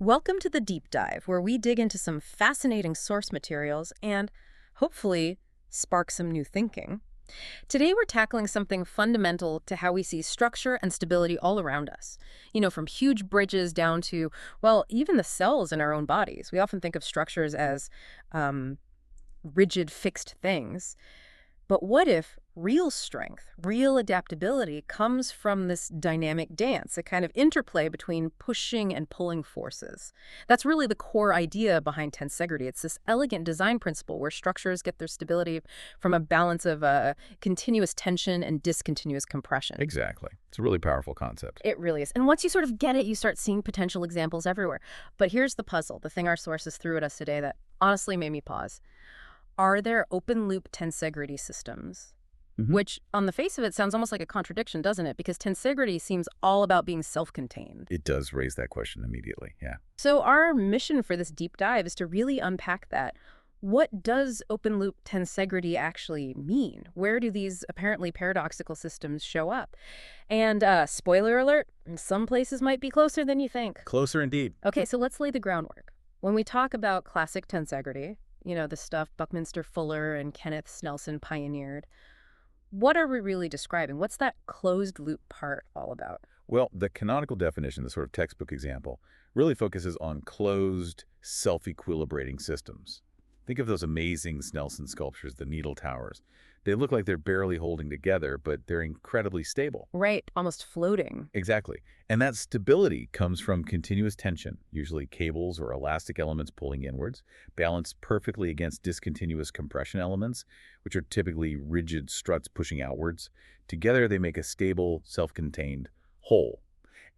Welcome to the deep dive, where we dig into some fascinating source materials and, hopefully, spark some new thinking. Today we're tackling something fundamental to how we see structure and stability all around us. From huge bridges down to, well, even the cells in our own bodies. We often think of structures as rigid, fixed things. But what if real strength, real adaptability comes from this dynamic dance, a kind of interplay between pushing and pulling forces? That's really the core idea behind tensegrity. It's this elegant design principle where structures get their stability from a balance of continuous tension and discontinuous compression. Exactly. It's a really powerful concept. It really is. And once you sort of get it, you start seeing potential examples everywhere. But here's the puzzle, the thing our sources threw at us today that honestly made me pause. Are there open-loop tensegrity systems? Which, on the face of it, sounds almost like a contradiction, doesn't it? Because tensegrity seems all about being self-contained. It does raise that question immediately, yeah. So our mission for this deep dive is to really unpack that. What does open-loop tensegrity actually mean? Where do these apparently paradoxical systems show up? And spoiler alert, some places might be closer than you think. Closer indeed. Okay, so let's lay the groundwork. When we talk about classic tensegrity, the stuff Buckminster Fuller and Kenneth Snelson pioneered, what are we really describing? What's that closed loop part all about? Well, the canonical definition, the sort of textbook example, really focuses on closed, self-equilibrating systems. Think of those amazing Snelson sculptures, the needle towers. They look like they're barely holding together, but they're incredibly stable. Right, almost floating. Exactly. And that stability comes from continuous tension, usually cables or elastic elements pulling inwards, balanced perfectly against discontinuous compression elements, which are typically rigid struts pushing outwards. Together, they make a stable, self-contained whole.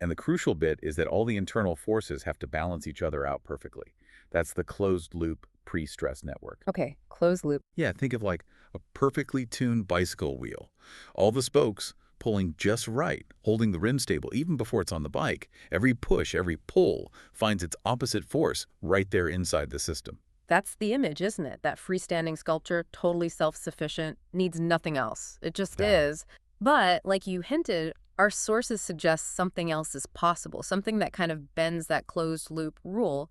And the crucial bit is that all the internal forces have to balance each other out perfectly. That's the closed-loop pre-stress network. Okay, closed loop. Yeah, think of like a perfectly tuned bicycle wheel. All the spokes pulling just right, holding the rim stable even before it's on the bike. Every push, every pull finds its opposite force right there inside the system. That's the image, isn't it? That freestanding sculpture, totally self-sufficient, needs nothing else. It just is. But, like you hinted, our sources suggest something else is possible, something that kind of bends that closed-loop rule.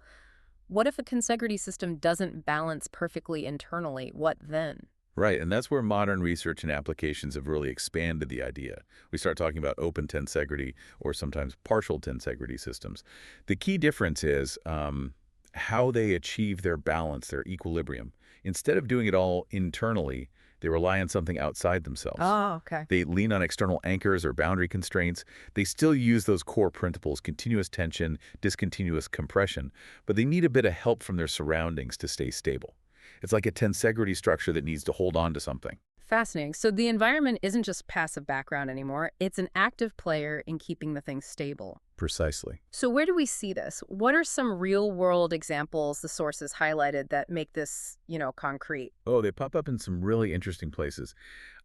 What if a tensegrity system doesn't balance perfectly internally? What then? Right, and that's where modern research and applications have really expanded the idea. We start talking about open tensegrity or sometimes partial tensegrity systems. The key difference is how they achieve their balance, their equilibrium. Instead of doing it all internally, they rely on something outside themselves. Oh, okay. They lean on external anchors or boundary constraints. They still use those core principles, continuous tension, discontinuous compression, but they need a bit of help from their surroundings to stay stable. It's like a tensegrity structure that needs to hold on to something. Fascinating. So the environment isn't just passive background anymore. It's an active player in keeping the thing stable. Precisely. So where do we see this? What are some real-world examples the sources highlighted that make this, concrete? Oh, they pop up in some really interesting places.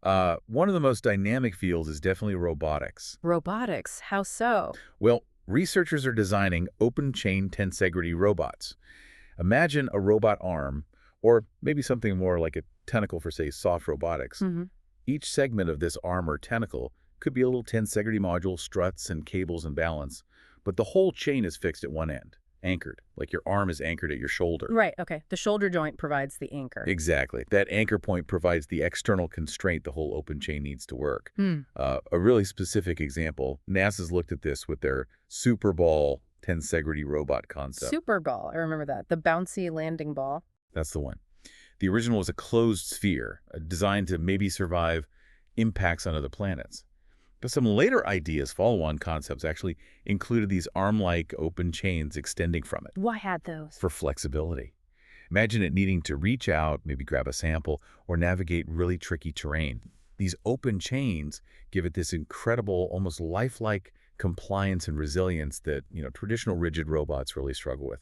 One of the most dynamic fields is definitely robotics. Robotics? How so? Well, researchers are designing open-chain tensegrity robots. Imagine a robot arm, or maybe something more like a tentacle for, say, soft robotics. Each segment of this arm or tentacle could be a little tensegrity module, struts and cables and balance, but the whole chain is fixed at one end, anchored, like your arm is anchored at your shoulder. Right, okay. The shoulder joint provides the anchor. Exactly. That anchor point provides the external constraint the whole open chain needs to work. A really specific example, NASA's looked at this with their Super Ball tensegrity robot concept. Super ball, I remember that. The bouncy landing ball. That's the one. The original was a closed sphere, designed to maybe survive impacts on other planets. But some later ideas, follow-on concepts, actually included these arm-like open chains extending from it. Why had those? For flexibility. Imagine it needing to reach out, maybe grab a sample, or navigate really tricky terrain. These open chains give it this incredible, almost lifelike compliance and resilience that, traditional rigid robots really struggle with.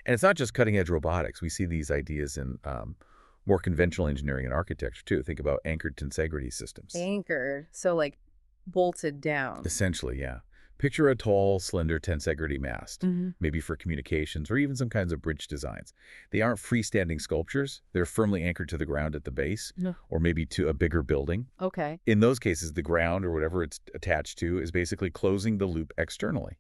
And it's not just cutting-edge robotics. We see these ideas in more conventional engineering and architecture, too. Think about anchored tensegrity systems. Anchored, so like bolted down. Essentially, yeah. Picture a tall, slender tensegrity mast, maybe for communications or even some kinds of bridge designs. They aren't freestanding sculptures. They're firmly anchored to the ground at the base or maybe to a bigger building. Okay. In those cases, the ground or whatever it's attached to is basically closing the loop externally.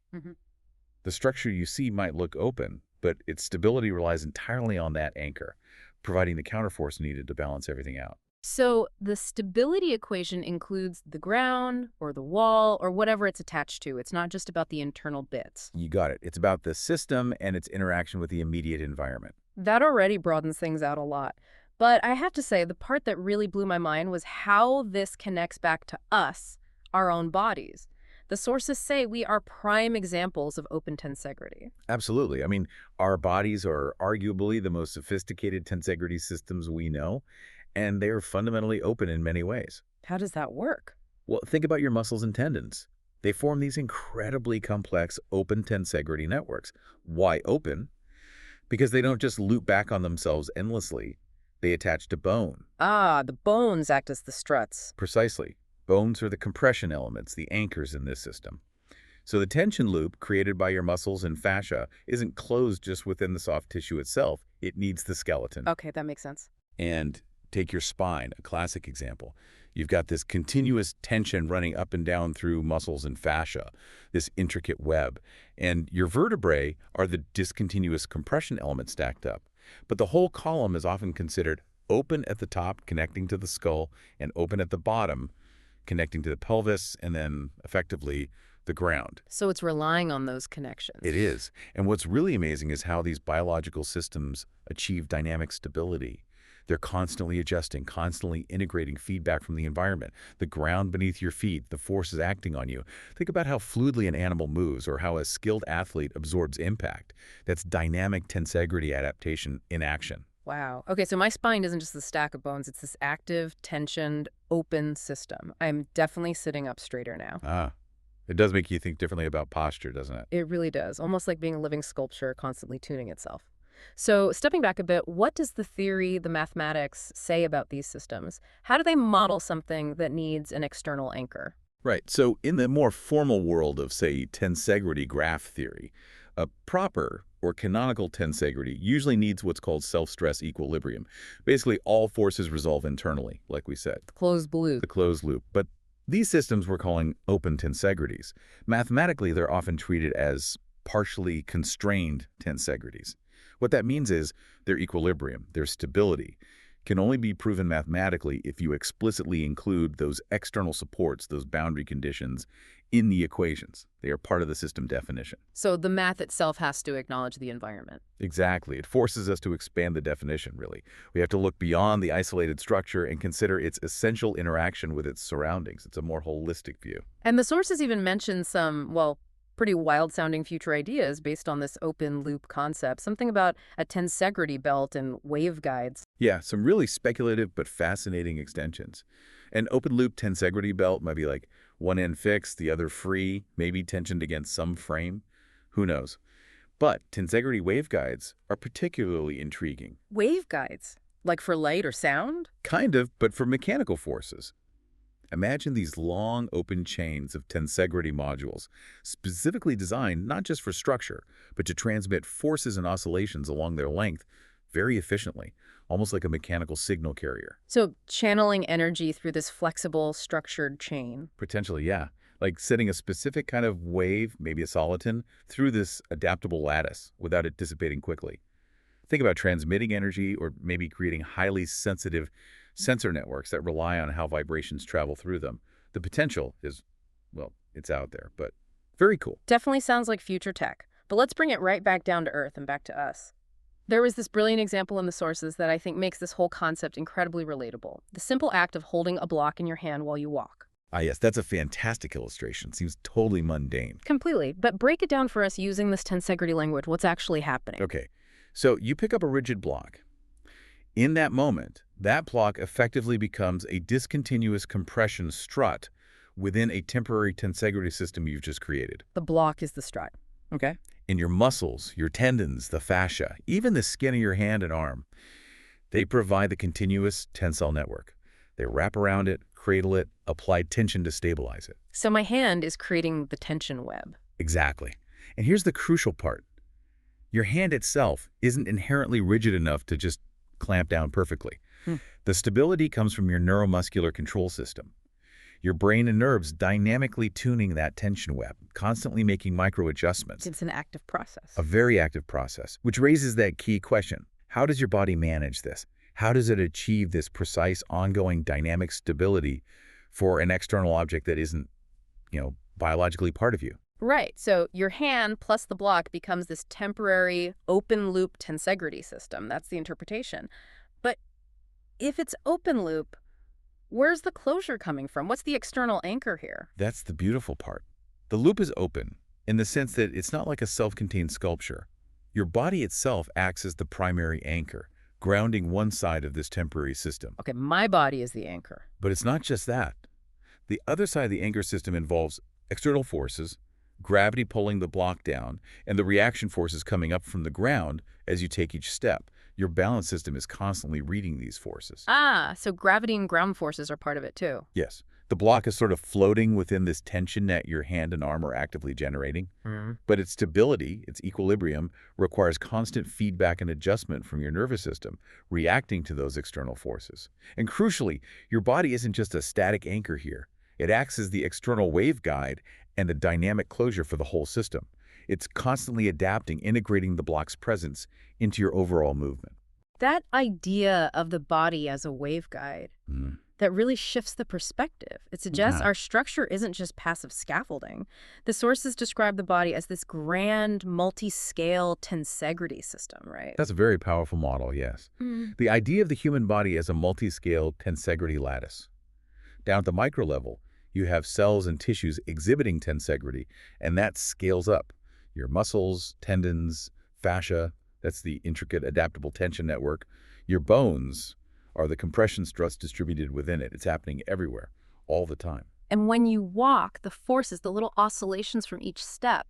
The structure you see might look open, but its stability relies entirely on that anchor, providing the counterforce needed to balance everything out. So the stability equation includes the ground or the wall or whatever it's attached to. It's not just about the internal bits. You got it. It's about the system and its interaction with the immediate environment. That already broadens things out a lot. But I have to say, the part that really blew my mind was how this connects back to us, our own bodies. The sources say we are prime examples of open tensegrity. Absolutely. I mean, our bodies are arguably the most sophisticated tensegrity systems we know, and they are fundamentally open in many ways. How does that work? Well, think about your muscles and tendons. They form these incredibly complex open tensegrity networks. Why open? Because they don't just loop back on themselves endlessly. They attach to bone. Ah, the bones act as the struts. Precisely. Bones are the compression elements, the anchors in this system. So the tension loop created by your muscles and fascia isn't closed just within the soft tissue itself. It needs the skeleton. Okay, that makes sense. And take your spine, a classic example. You've got this continuous tension running up and down through muscles and fascia, this intricate web. And your vertebrae are the discontinuous compression elements stacked up. But the whole column is often considered open at the top, connecting to the skull, and open at the bottom, connecting to the pelvis, and then effectively the ground. So it's relying on those connections. It is. And what's really amazing is how these biological systems achieve dynamic stability. They're constantly adjusting, constantly integrating feedback from the environment, the ground beneath your feet, the forces acting on you. Think about how fluidly an animal moves or how a skilled athlete absorbs impact. That's dynamic tensegrity adaptation in action. Wow. Okay, so my spine isn't just a stack of bones. It's this active, tensioned, open system. I'm definitely sitting up straighter now. Ah, it does make you think differently about posture, doesn't it? It really does. Almost like being a living sculpture constantly tuning itself. So stepping back a bit, what does the theory, the mathematics say about these systems? How do they model something that needs an external anchor? Right. So in the more formal world of, say, tensegrity graph theory, a proper or canonical tensegrity usually needs what's called self-stress equilibrium. Basically, all forces resolve internally, like we said. The closed loop. The closed loop. But these systems we're calling open tensegrities. Mathematically, they're often treated as partially constrained tensegrities. What that means is their equilibrium, their stability, can only be proven mathematically if you explicitly include those external supports, those boundary conditions, in the equations. They are part of the system definition. So the math itself has to acknowledge the environment. Exactly. It forces us to expand the definition, really. We have to look beyond the isolated structure and consider its essential interaction with its surroundings. It's a more holistic view. And the sources even mention some, well, pretty wild-sounding future ideas based on this open-loop concept. Something about a tensegrity belt and waveguides. Yeah, some really speculative but fascinating extensions. An open-loop tensegrity belt might be like one end fixed, the other free, maybe tensioned against some frame. Who knows? But tensegrity waveguides are particularly intriguing. Waveguides? Like for light or sound? Kind of, but for mechanical forces. Imagine these long open chains of tensegrity modules, specifically designed not just for structure, but to transmit forces and oscillations along their length very efficiently, almost like a mechanical signal carrier. So channeling energy through this flexible, structured chain. Potentially, yeah. Like sending a specific kind of wave, maybe a soliton, through this adaptable lattice without it dissipating quickly. Think about transmitting energy or maybe creating highly sensitive sensor networks that rely on how vibrations travel through them. The potential is, well, it's out there, but very cool. Definitely sounds like future tech. But let's bring it right back down to earth and back to us. There was this brilliant example in the sources that I think makes this whole concept incredibly relatable. The simple act of holding a block in your hand while you walk. Ah, yes, that's a fantastic illustration. Seems totally mundane. Completely. But break it down for us using this tensegrity language. What's actually happening? Okay, so you pick up a rigid block. In that moment, that block effectively becomes a discontinuous compression strut within a temporary tensegrity system you've just created. The block is the strut. Okay. In your muscles, your tendons, the fascia, even the skin of your hand and arm, they provide the continuous tensile network. They wrap around it, cradle it, apply tension to stabilize it. So my hand is creating the tension web. Exactly. And here's the crucial part. Your hand itself isn't inherently rigid enough to just clamp down perfectly. The stability comes from your neuromuscular control system. Your brain and nerves dynamically tuning that tension web, constantly making micro adjustments. It's an active process. A very active process, which raises that key question. How does your body manage this? How does it achieve this precise, ongoing dynamic stability for an external object that isn't, biologically part of you? Right. So your hand plus the block becomes this temporary open-loop tensegrity system. That's the interpretation. But if it's open loop, where's the closure coming from? What's the external anchor here? That's the beautiful part. The loop is open in the sense that it's not like a self-contained sculpture. Your body itself acts as the primary anchor, grounding one side of this temporary system. Okay, my body is the anchor. But it's not just that. The other side of the anchor system involves external forces, gravity pulling the block down, and the reaction forces coming up from the ground as you take each step. Your balance system is constantly reading these forces. Ah, so gravity and ground forces are part of it too. Yes. The block is sort of floating within this tension net your hand and arm are actively generating. But its stability, its equilibrium, requires constant feedback and adjustment from your nervous system, reacting to those external forces. And crucially, your body isn't just a static anchor here. It acts as the external waveguide and the dynamic closure for the whole system. It's constantly adapting, integrating the block's presence into your overall movement. That idea of the body as a waveguide, that really shifts the perspective. It suggests our structure isn't just passive scaffolding. The sources describe the body as this grand, multi-scale tensegrity system, right? That's a very powerful model, yes. The idea of the human body as a multi-scale tensegrity lattice. Down at the micro level, you have cells and tissues exhibiting tensegrity, and that scales up. Your muscles, tendons, fascia, that's the intricate adaptable tension network. Your bones are the compression struts distributed within it. It's happening everywhere, all the time. And when you walk, the forces, the little oscillations from each step,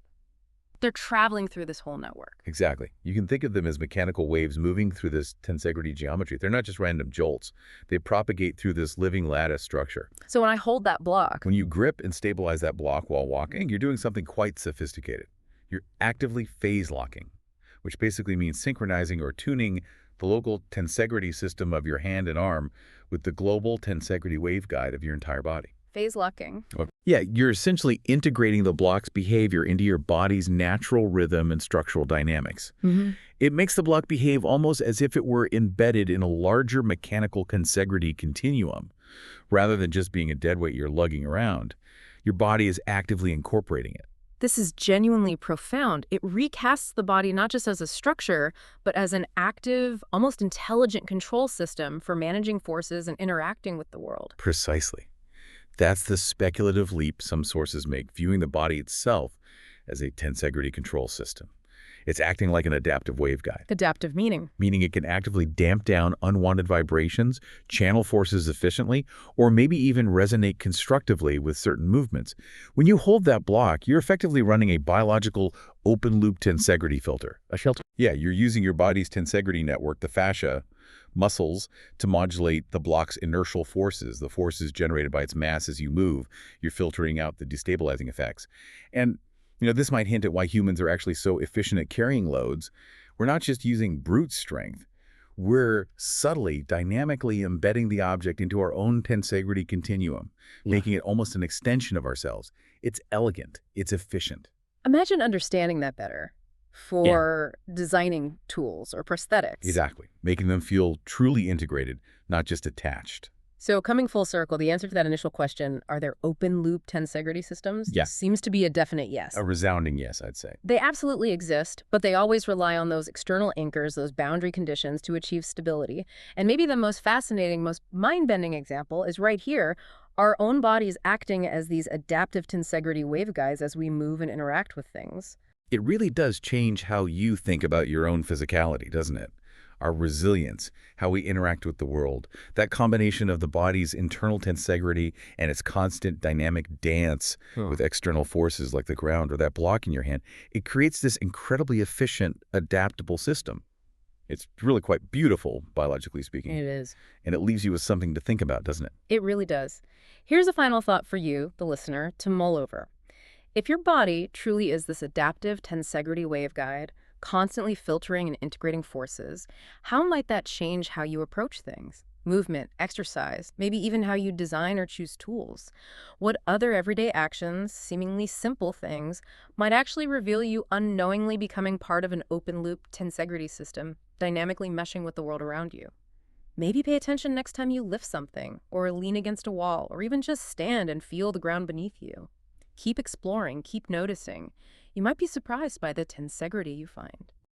they're traveling through this whole network. Exactly. You can think of them as mechanical waves moving through this tensegrity geometry. They're not just random jolts. They propagate through this living lattice structure. So when I hold that block, When you grip and stabilize that block while walking, you're doing something quite sophisticated. You're actively phase locking, which basically means synchronizing or tuning the local tensegrity system of your hand and arm with the global tensegrity waveguide of your entire body. phase locking. Yeah, you're essentially integrating the block's behavior into your body's natural rhythm and structural dynamics. It makes the block behave almost as if it were embedded in a larger mechanical tensegrity continuum, rather than just being a deadweight you're lugging around. Your body is actively incorporating it. This is genuinely profound. It recasts the body not just as a structure, but as an active, almost intelligent control system for managing forces and interacting with the world. Precisely. That's the speculative leap some sources make, viewing the body itself as a tensegrity control system. It's acting like an adaptive waveguide, Adaptive meaning. meaning it can actively damp down unwanted vibrations, channel forces efficiently, or maybe even resonate constructively with certain movements. When you hold that block, you're effectively running a biological open-loop tensegrity filter. A shelter? Yeah, you're using your body's tensegrity network, the fascia, muscles, to modulate the block's inertial forces, the forces generated by its mass as you move. You're filtering out the destabilizing effects. And this might hint at why humans are actually so efficient at carrying loads. We're not just using brute strength. We're subtly, dynamically embedding the object into our own tensegrity continuum, making it almost an extension of ourselves. It's elegant. It's efficient. Imagine understanding that better for designing tools or prosthetics. Exactly. Making them feel truly integrated, not just attached. So coming full circle, the answer to that initial question, are there open-loop tensegrity systems? Yeah. Seems to be a definite yes. A resounding yes, I'd say. They absolutely exist, but they always rely on those external anchors, those boundary conditions to achieve stability. And maybe the most fascinating, most mind-bending example is right here, our own bodies acting as these adaptive tensegrity waveguides as we move and interact with things. It really does change how you think about your own physicality, doesn't it? Our resilience, how we interact with the world, that combination of the body's internal tensegrity and its constant dynamic dance with external forces like the ground or that block in your hand, it creates this incredibly efficient, adaptable system. It's really quite beautiful, biologically speaking. It is. And it leaves you with something to think about, doesn't it? It really does. Here's a final thought for you, the listener, to mull over. If your body truly is this adaptive tensegrity waveguide, constantly filtering and integrating forces, how might that change how you approach things? movement, exercise, maybe even how you design or choose tools. What other everyday actions, seemingly simple things, might actually reveal you unknowingly becoming part of an open-loop tensegrity system, dynamically meshing with the world around you? Maybe pay attention next time you lift something, or lean against a wall, or even just stand and feel the ground beneath you. Keep exploring, keep noticing. You might be surprised by the tensegrity you find.